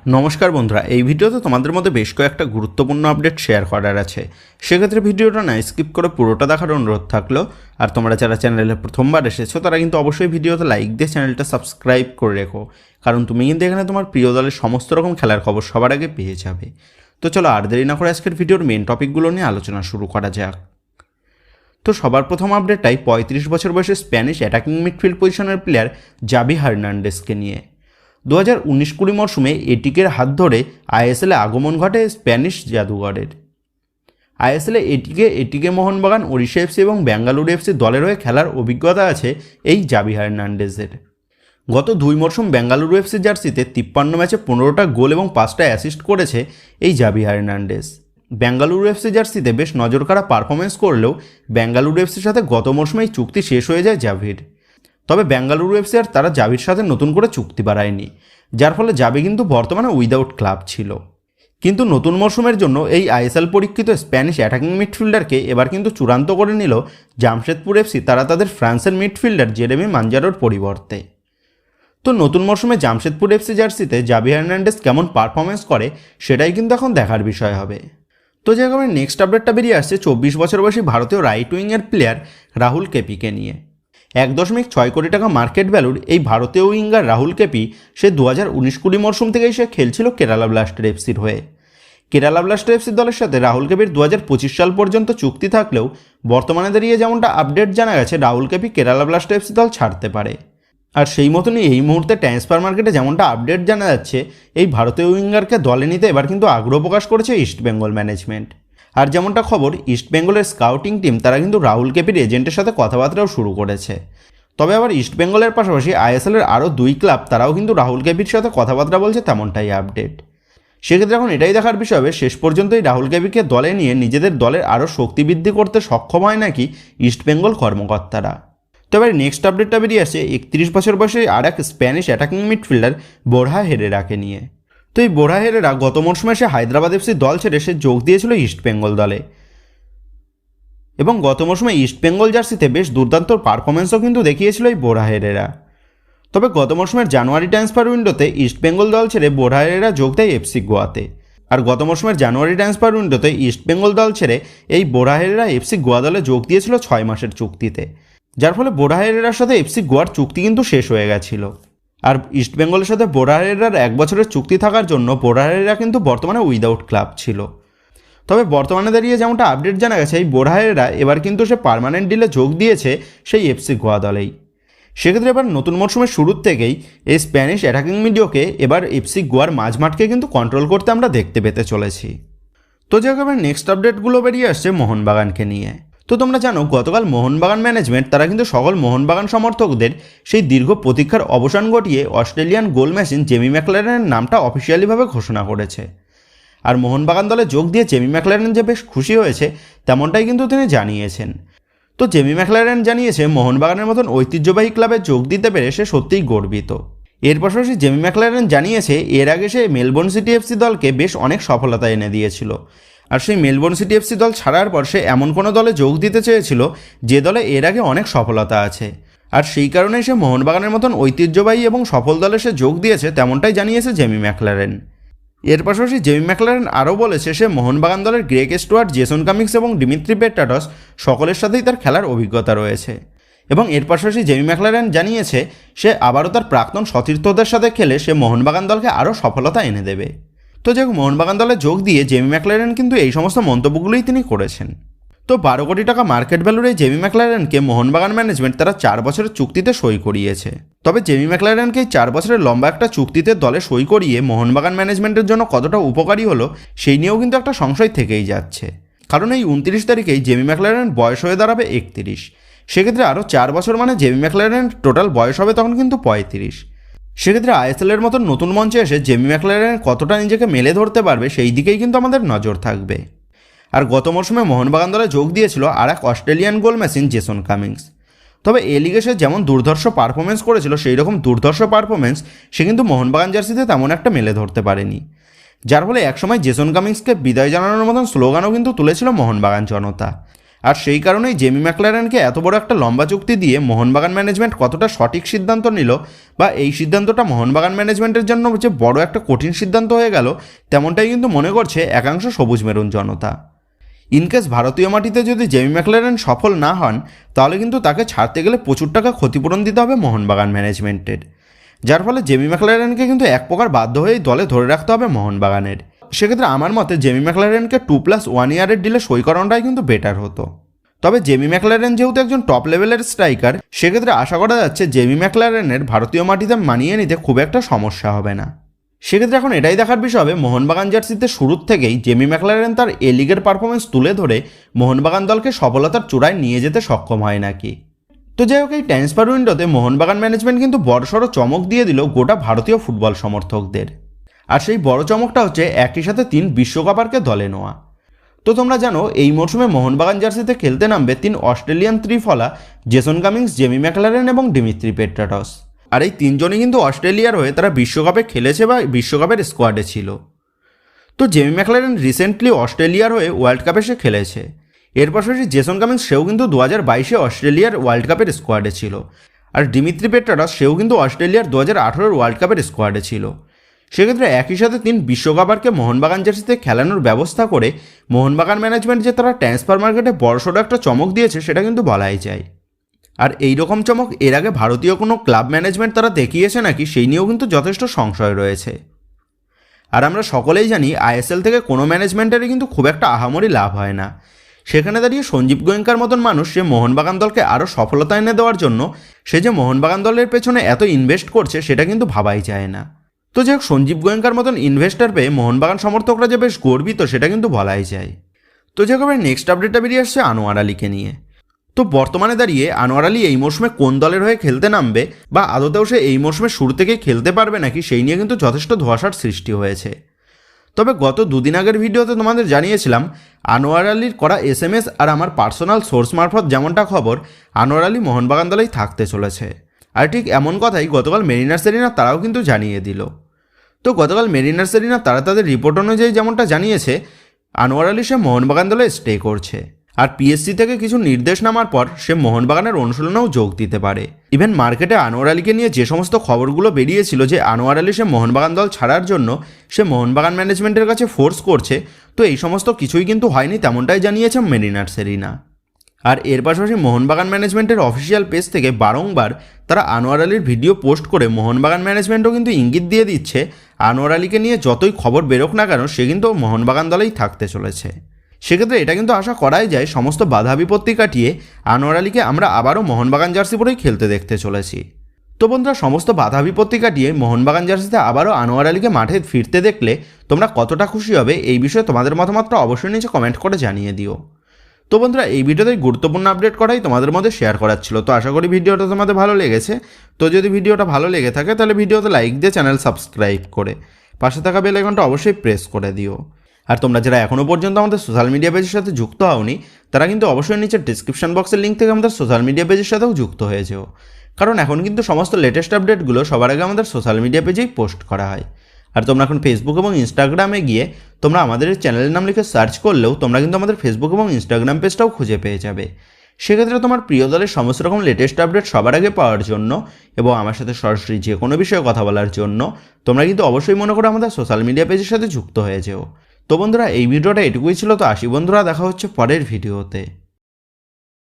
নমস্কার বন্ধুরা, এই ভিডিওতে তোমাদের মধ্যে বেশ কয়েকটা গুরুত্বপূর্ণ আপডেট শেয়ার করার আছে। সেক্ষেত্রে ভিডিওটা না স্কিপ করে পুরোটা দেখার অনুরোধ থাকলো। আর তোমরা যারা চ্যানেলে প্রথমবার এসেছো তারা কিন্তু অবশ্যই ভিডিওতে লাইক দিয়ে চ্যানেলটা সাবস্ক্রাইব করে রেখো, কারণ তুমি কিন্তু এখানে তোমার প্রিয় দলের সমস্ত রকম খেলার খবর সবার আগে পেয়ে যাবে। তো চলো আর দেরি না করে আজকের ভিডিওর মেন টপিকগুলো নিয়ে আলোচনা শুরু করা যাক। তো সবার প্রথম আপডেটটাই 35 বছর বয়সে স্প্যানিশ অ্যাটাকিং মিডফিল্ড পজিশনের প্লেয়ার জাভি হার্নান্ডেজকে নিয়ে। 2019-20 মরশুমে এটিকের হাত ধরে আইএসএলে আগমন ঘটে স্প্যানিশ জাদুঘরের। আইএসএলে এটিকে মোহনবাগান, ওড়িশা এফসি এবং বেঙ্গালুরু এফসি দলের হয়ে খেলার অভিজ্ঞতা আছে এই জাভি হার্নান্ডেজের। গত 2 মরশুম বেঙ্গালুরু এফসি জার্সিতে 53 ম্যাচে 15টা গোল এবং 5টা অ্যাসিস্ট করেছে এই জাভি হার্নান্ডেজ। বেঙ্গালুরু এফসি জার্সিতে বেশ নজরকাড়া পারফরমেন্স করলেও বেঙ্গালুরু এফসির সাথে গত মরশুমেই চুক্তি শেষ হয়ে যায় জাভির। তবে বেঙ্গালুরু এফসি আর তারা জাভির সাথে নতুন করে চুক্তি বাড়ায়নি, যার ফলে জাভি কিন্তু বর্তমানে উইদাউট ক্লাব ছিল। কিন্তু নতুন মরশুমের জন্য এই আইএসএল পরীক্ষিত স্প্যানিশ অ্যাটাকিং মিডফিল্ডারকে এবার কিন্তু চূড়ান্ত করে নিল জামশেদপুর এফসি, তারা তাদের ফ্রান্সের মিডফিল্ডার জেরেমি মানজারোর পরিবর্তে। তো নতুন মরশুমে জামশেদপুর এফসি জার্সিতে জাভি হার্নান্ডেজ কেমন পারফরমেন্স করে সেটাই কিন্তু এখন দেখার বিষয় হবে। তো যেরকম নেক্সট আপডেটটা বেরিয়ে আসছে 24 বছর বয়সী ভারতীয় রাইট উইংয়ের প্লেয়ার রাহুল কেপিকে নিয়ে। 1.6 কোটি টাকা মার্কেট ভ্যালুর এই ভারতীয় উইঙ্গার রাহুল কেপি সে 2019-20 মরশুম থেকেই সে খেলছিল কেরালা ব্লাস্টার এফসির হয়ে। কেরালা ব্লাস্টার এফসির দলের সাথে রাহুল কেপির 2025 সাল পর্যন্ত চুক্তি থাকলেও বর্তমানে দাঁড়িয়ে যেমনটা আপডেট জানা গেছে, Rahul KP Kerala blaster FC দল ছাড়তে পারে। আর সেই মতনই এই মুহূর্তে ট্রান্সফার মার্কেটে যেমনটা আপডেট জানা যাচ্ছে, এই ভারতীয় উইঙ্গারকে দলে নিতে এবার কিন্তু আগ্রহ প্রকাশ করেছে ইস্টবেঙ্গল ম্যানেজমেন্ট। আর যেমনটা খবর, ইস্টবেঙ্গলের স্কাউটিং টিম তারা কিন্তু রাহুল কেপির এজেন্টের সাথে কথাবার্তাও শুরু করেছে। তবে আবার ইস্টবেঙ্গলের পাশাপাশি আইএসএলের আরও 2 ক্লাব তারাও কিন্তু রাহুল কেপির সাথে কথাবার্তা বলছে, তেমনটাই আপডেট। সেক্ষেত্রে এখন এটাই দেখার বিষয় হবে শেষ পর্যন্তই রাহুল কেপিকে দলে নিয়ে নিজেদের দলের আরও শক্তি বৃদ্ধি করতে সক্ষম হয় নাকি ইস্টবেঙ্গল কর্মকর্তারা। তবে নেক্সট আপডেটটা বেরিয়ে আসছে 31 বছর বয়সে আর এক স্প্যানিশ অ্যাটাকিং মিডফিল্ডার বোরহা হেরেরাকে নিয়ে। তো এই বোরহা হেরেরা গত মরশুমে সে হায়দ্রাবাদ এফসির দল ছেড়ে সে যোগ দিয়েছিল ইস্টবেঙ্গল দলে, এবং গত মরশুমে ইস্টবেঙ্গল জার্সিতে বেশ দুর্দান্ত পারফরমেন্সও কিন্তু দেখিয়েছিল এই বোরহা হেরেরা। তবে গত মরশুমের জানুয়ারি ট্রান্সফার উইন্ডোতে ইস্টবেঙ্গল দল ছেড়ে বোরহা হেরেরা যোগ দেয় এফসি গোয়াতে। আর গত মরশুমের জানুয়ারি ট্রান্সফার উইন্ডোতে ইস্টবেঙ্গল দল ছেড়ে এই বোরহা হেরেরা এফসি গোয়া দলে যোগ দিয়েছিল 6 মাসের চুক্তিতে, যার ফলে বোরহা হেরেরার সাথে এফসি গোয়ার চুক্তি কিন্তু শেষ হয়ে গেছিল। আর ইস্টবেঙ্গলের সাথে বোরহা হেরেরার 1 বছরের চুক্তি থাকার জন্য বোরহা হেরেরা কিন্তু বর্তমানে উইদাউট ক্লাব ছিল। তবে বর্তমানে দাঁড়িয়ে যেমনটা আপডেট জানা গেছে, এই বোরহা হেরেরা এবার কিন্তু সে পার্মানেন্ট ডিলে যোগ দিয়েছে সেই এফসি গোয়া দলেই। সেক্ষেত্রে এবার নতুন মরশুমের শুরুর থেকেই এই স্প্যানিশ অ্যাটাকিং মিডিওকে এবার এফসি গোয়ার মাঝমাঠকে কিন্তু কন্ট্রোল করতে আমরা দেখতে পেতে চলেছি। তো যেভাবে নেক্সট আপডেটগুলো বেরিয়ে আসছে মোহনবাগানকে নিয়ে। তো তোমরা জানো গতকাল মোহনবাগান ম্যানেজমেন্ট তারা কিন্তু সকল মোহনবাগান সমর্থকদের সেই দীর্ঘ প্রতীক্ষার অবসান ঘটিয়ে অস্ট্রেলিয়ান গোল মেশিন জেমি ম্যাকলারেনের নামটা অফিসিয়ালিভাবে ঘোষণা করেছে। আর মোহনবাগান দলে যোগ দিয়ে জেমি ম্যাকলারেন যে বেশ খুশি হয়েছে তেমনটাই কিন্তু তিনি জানিয়েছেন। তো জেমি ম্যাকলারেন জানিয়েছে মোহনবাগানের মতন ঐতিহ্যবাহী ক্লাবে যোগ দিতে পেরে সে সত্যিই গর্বিত। এর পাশাপাশি জেমি ম্যাকলারেন জানিয়েছে এর আগে সে মেলবোর্ন সিটি এফসি দলকে বেশ অনেক সফলতা এনে দিয়েছিল। আর সেই মেলবোর্ন সিটি এফসি দল ছাড়ার পর সে এমন কোনো দলে যোগ দিতে চেয়েছিল যে দলে এর আগে অনেক সফলতা আছে। আর সেই কারণেই সে মোহনবাগানের মতন ঐতিহ্যবাহী এবং সফল দলে সে যোগ দিয়েছে, তেমনটাই জানিয়েছে জেমি ম্যাকলারেন। এর পাশাপাশি জেমি ম্যাকলারেন আরও বলেছে সে মোহনবাগান দলের গ্রেগ স্টুয়ার্ট, জেসন কামিংস এবং ডিমিত্রি পেট্রাটস সকলের সাথেই তার খেলার অভিজ্ঞতা রয়েছে। এবং এর পাশাপাশি জেমি ম্যাকলারেন জানিয়েছে সে আবারও তার প্রাক্তন সতীর্থদের সাথে খেলে সে মোহনবাগান দলকে আরও সফলতা এনে দেবে। তো যাই হোক, মোহনবাগান দলে যোগ দিয়ে জেমি ম্যাকলারেন কিন্তু এই সমস্ত মন্তব্যগুলোই তিনি করেছেন। তো 12 কোটি টাকা মার্কেট ভ্যালুর এই জেমি ম্যাকলারেনকে মোহনবাগান ম্যানেজমেন্ট তারা 4 বছরের চুক্তিতে সই করিয়েছে। তবে জেমি ম্যাকলারেনকে এই 4 বছরের লম্বা একটা চুক্তিতে দলে সই করিয়ে মোহনবাগান ম্যানেজমেন্টের জন্য কতটা উপকারী হলো সেই নিয়েও কিন্তু একটা সংশয় থেকেই যাচ্ছে। কারণ এই 29 তারিখেই জেমি ম্যাকলারেন বয়স হয়ে দাঁড়াবে 31। সেক্ষেত্রে আরও 4 বছর মানে জেমি ম্যাকলারেন টোটাল বয়স হবে তখন কিন্তু 35। সেক্ষেত্রে আইএসএলের মতন নতুন মঞ্চে এসে জেমি ম্যাকলারেন কতটা নিজেকে মেলে ধরতে পারবে সেই দিকেই কিন্তু আমাদের নজর থাকবে। আর গত মরশুমে মোহনবাগান দলে যোগ দিয়েছিল আর এক Australian goal machine Jason Cummings. তবে এ লিগে সে যেমন দুর্ধর্ষ পারফরমেন্স করেছিল সেই রকম দুর্ধর্ষ পারফরমেন্স সে কিন্তু মোহনবাগান জার্সিতে তেমন একটা মেলে ধরতে পারেনি, যার ফলে একসময় জেসন কামিংসকে বিদায় জানানোর মতন স্লোগানও কিন্তু তুলেছিল মোহনবাগান জনতা। আর সেই কারণেই জেমি ম্যাকলারেনকে এত বড় একটা লম্বা চুক্তি দিয়ে মোহনবাগান ম্যানেজমেন্ট কতটা সঠিক সিদ্ধান্ত নিল, বা এই সিদ্ধান্তটা মোহনবাগান ম্যানেজমেন্টের জন্য যে বড় একটা কঠিন সিদ্ধান্ত হয়ে গেল, তেমনটাই কিন্তু মনে করছে একাংশ সবুজ মেরুন জনতা। ইনকেস ভারতীয় মাটিতে যদি জেমি ম্যাকলারেন সফল না হন, তাহলে কিন্তু তাকে ছাড়তে গেলে প্রচুর টাকা ক্ষতিপূরণ দিতে হবে মোহনবাগান ম্যানেজমেন্টের, যার ফলে জেমি ম্যাকলারেনকে কিন্তু এক প্রকার বাধ্য হয়েই দলে ধরে রাখতে হবে মোহনবাগানের। সেক্ষেত্রে আমার মতে জেমি ম্যাকলারেনকে 2+1 ইয়ারের ডিলে সই করানোটাই কিন্তু বেটার হতো। তবে জেমি ম্যাকলারেন যেহেতু একজন টপ লেভেলের স্ট্রাইকার, সেক্ষেত্রে আশা করা যাচ্ছে জেমি ম্যাকলারেনের ভারতীয় মাটিতে মানিয়ে নিতে খুব একটা সমস্যা হবে না। সেক্ষেত্রে এখন এটাই দেখার বিষয় হবে মোহনবাগান জার্সিতে শুরুর থেকেই জেমি ম্যাকলারেন তার এ লিগের পারফরমেন্স তুলে ধরে মোহনবাগান দলকে সফলতার চূড়ায় নিয়ে যেতে সক্ষম হয় নাকি। তো যাই হোক, এই ট্রান্সফার উইন্ডোতে মোহনবাগান ম্যানেজমেন্ট কিন্তু বড়সড় চমক দিয়ে দিল গোটা ভারতীয় ফুটবল সমর্থকদের। আর সেই বড় চমকটা হচ্ছে একই সাথে 3 বিশ্বকাপারকে দলে নেওয়া। তো তোমরা জানো এই মরশুমে মোহনবাগান জার্সিতে খেলতে নামবে 3 অস্ট্রেলিয়ান ত্রিফলা, জেসন কামিংস, জেমি ম্যাকলারেন এবং ডিমিত্রি পেট্রাটস। আর এই 3 জনই কিন্তু অস্ট্রেলিয়ার হয়ে তারা বিশ্বকাপে খেলেছে বা বিশ্বকাপের স্কোয়াডে ছিল। তো জেমি ম্যাকলারেন রিসেন্টলি অস্ট্রেলিয়ার হয়ে ওয়ার্ল্ড কাপে সে খেলেছে। এর পাশাপাশি জেসন কামিংস সেও কিন্তু 2022 অস্ট্রেলিয়ার ওয়ার্ল্ড কাপের স্কোয়াডে ছিল। আর ডিমিত্রি পেট্রাটস সেও কিন্তু অস্ট্রেলিয়ার 2018 ওয়ার্ল্ড কাপের স্কোয়াডে ছিল। সেক্ষেত্রে একই সাথে 3 বিশ্বকাপারকে মোহনবাগান জার্সিতে খেলানোর ব্যবস্থা করে মোহনবাগান ম্যানেজমেন্ট যে তারা ট্রান্সফার মার্কেটে বড়সড় একটা চমক দিয়েছে সেটা কিন্তু বলাই যায়। আর এই রকম চমক এর আগে ভারতীয় কোনো ক্লাব ম্যানেজমেন্ট তারা দেখিয়েছে নাকি সেই নিয়েও কিন্তু যথেষ্ট সংশয় রয়েছে। আর আমরা সকলেই জানি আইএসএল থেকে কোনো ম্যানেজমেন্টেরই কিন্তু খুব একটা আহামরি লাভ হয় না। সেখানে দাঁড়িয়ে সঞ্জীব গোয়েঙ্কার মতন মানুষ সে মোহনবাগান দলকে আরও সফলতা এনে দেওয়ার জন্য সে যে মোহনবাগান দলের পেছনে এত ইনভেস্ট করছে সেটা কিন্তু ভাবাই যায় না। তো যাই হোক, সঞ্জীব গোয়েঙ্কার মতন ইনভেস্টার পেয়ে মোহনবাগান সমর্থকরা যে বেশ গর্বিত সেটা কিন্তু বলাই যায়। তো যাই হোক, নেক্সট আপডেটটা বেরিয়ে আসছে আনোয়ার আলীকে নিয়ে। তো বর্তমানে দাঁড়িয়ে আনোয়ার আলী এই মরশুমে কোন দলের হয়ে খেলতে নামবে বা আদতেও সে এই মরশুমে শুরু থেকেই খেলতে পারবে নাকি সেই নিয়ে কিন্তু যথেষ্ট ধোঁয়াশার সৃষ্টি হয়েছে। তবে গত 2 দিন আগের ভিডিওতে তোমাদের জানিয়েছিলাম আনোয়ার আলীর করা SMS আর আমার পার্সোনাল সোর্স মারফত যেমনটা খবর, আনোয়ার আলী মোহনবাগান দলেই থাকতে চলেছে। আর ঠিক এমন কথাই গতকাল মেরিনার সেরিনা তারাও কিন্তু জানিয়ে দিল। তো গতকাল মেরিনার সেরিনা তারা তাদের রিপোর্ট অনুযায়ী যেমনটা জানিয়েছে, আনোয়ার আলী সে মোহনবাগান দলে স্টে করছে। আর পিএসসি থেকে কিছু নির্দেশ নামার পর সে মোহনবাগানের অনুশীলনেও যোগ দিতে পারে। ইভেন মার্কেটে আনোয়ার আলীকে নিয়ে যে সমস্ত খবরগুলো বেরিয়েছিল যে আনোয়ার আলী সে মোহনবাগান দল ছাড়ার জন্য সে মোহনবাগান ম্যানেজমেন্টের কাছে ফোর্স করছে, তো এই সমস্ত কিছুই কিন্তু হয়নি, তেমনটাই জানিয়েছে মেরিনার সেরিনা। আর এর পাশাপাশি মোহনবাগান ম্যানেজমেন্টের অফিসিয়াল পেজ থেকে বারংবার তারা আনোয়ার আলীর ভিডিও পোস্ট করে মোহনবাগান ম্যানেজমেন্টও কিন্তু ইঙ্গিত দিয়ে দিচ্ছে আনোয়ার আলীকে নিয়ে যতই খবর বেরোক না কেন সে কিন্তু মোহনবাগান দলেই থাকতে চলেছে। সেক্ষেত্রে এটা কিন্তু আশা করাই যায় সমস্ত বাধা বিপত্তি কাটিয়ে আনোয়ার আলীকে আমরা আবারও মোহনবাগান জার্সি পরেই খেলতে দেখতে চলেছি। তো বন্ধুরা, সমস্ত বাধা বিপত্তি কাটিয়ে মোহনবাগান জার্সিতে আবারও আনোয়ার আলীকে মাঠে ফিরতে দেখলে তোমরা কতটা খুশি হবে এই বিষয়ে তোমাদের মতামতটা অবশ্যই নিচে কমেন্ট করে জানিয়ে দিও। তো বন্ধুরা, এই ভিডিওতে গুরুত্বপূর্ণ আপডেট করাই তোমাদের মধ্যে শেয়ার করার ছিল। তো আশা করি ভিডিওটা তোমাদের ভালো লেগেছে। তো যদি ভিডিওটা ভালো লেগে থাকে তাহলে ভিডিওতে লাইক দিয়ে চ্যানেল সাবস্ক্রাইব করে পাশে থাকা বেল আইকনটা অবশ্যই প্রেস করে দিও। আর তোমরা যারা এখনও পর্যন্ত আমাদের সোশ্যাল মিডিয়া পেজের সাথে যুক্ত হওনি তারা কিন্তু অবশ্যই নিচে ডিসক্রিপশন বক্সের লিঙ্ক থেকে আমাদের সোশ্যাল মিডিয়া পেজের সাথেও যুক্ত হয়ে যেও, কারণ এখন কিন্তু সমস্ত লেটেস্ট আপডেটগুলো সবার আগে আমাদের সোশ্যাল মিডিয়া পেজেই পোস্ট করা হয়। আর তোমরা এখন ফেসবুক এবং ইনস্টাগ্রামে গিয়ে তোমরা আমাদের চ্যানেলের নাম লিখে সার্চ করলেও তোমরা কিন্তু আমাদের ফেসবুক এবং ইনস্টাগ্রাম পেজটাও খুঁজে পেয়ে যাবে। সেক্ষেত্রে তোমার প্রিয় দলের সমস্ত রকম লেটেস্ট আপডেট সবার আগে পাওয়ার জন্য এবং আমার সাথে সরাসরি যে কোনো বিষয়ে কথা বলার জন্য তোমরা কিন্তু অবশ্যই মনে করো আমাদের সোশ্যাল মিডিয়া পেজের সাথে যুক্ত হয়ে যেও। তো বন্ধুরা, এই ভিডিওটা এটুকুই ছিল। তো আসি বন্ধুরা, দেখা হচ্ছে পরের ভিডিওতে।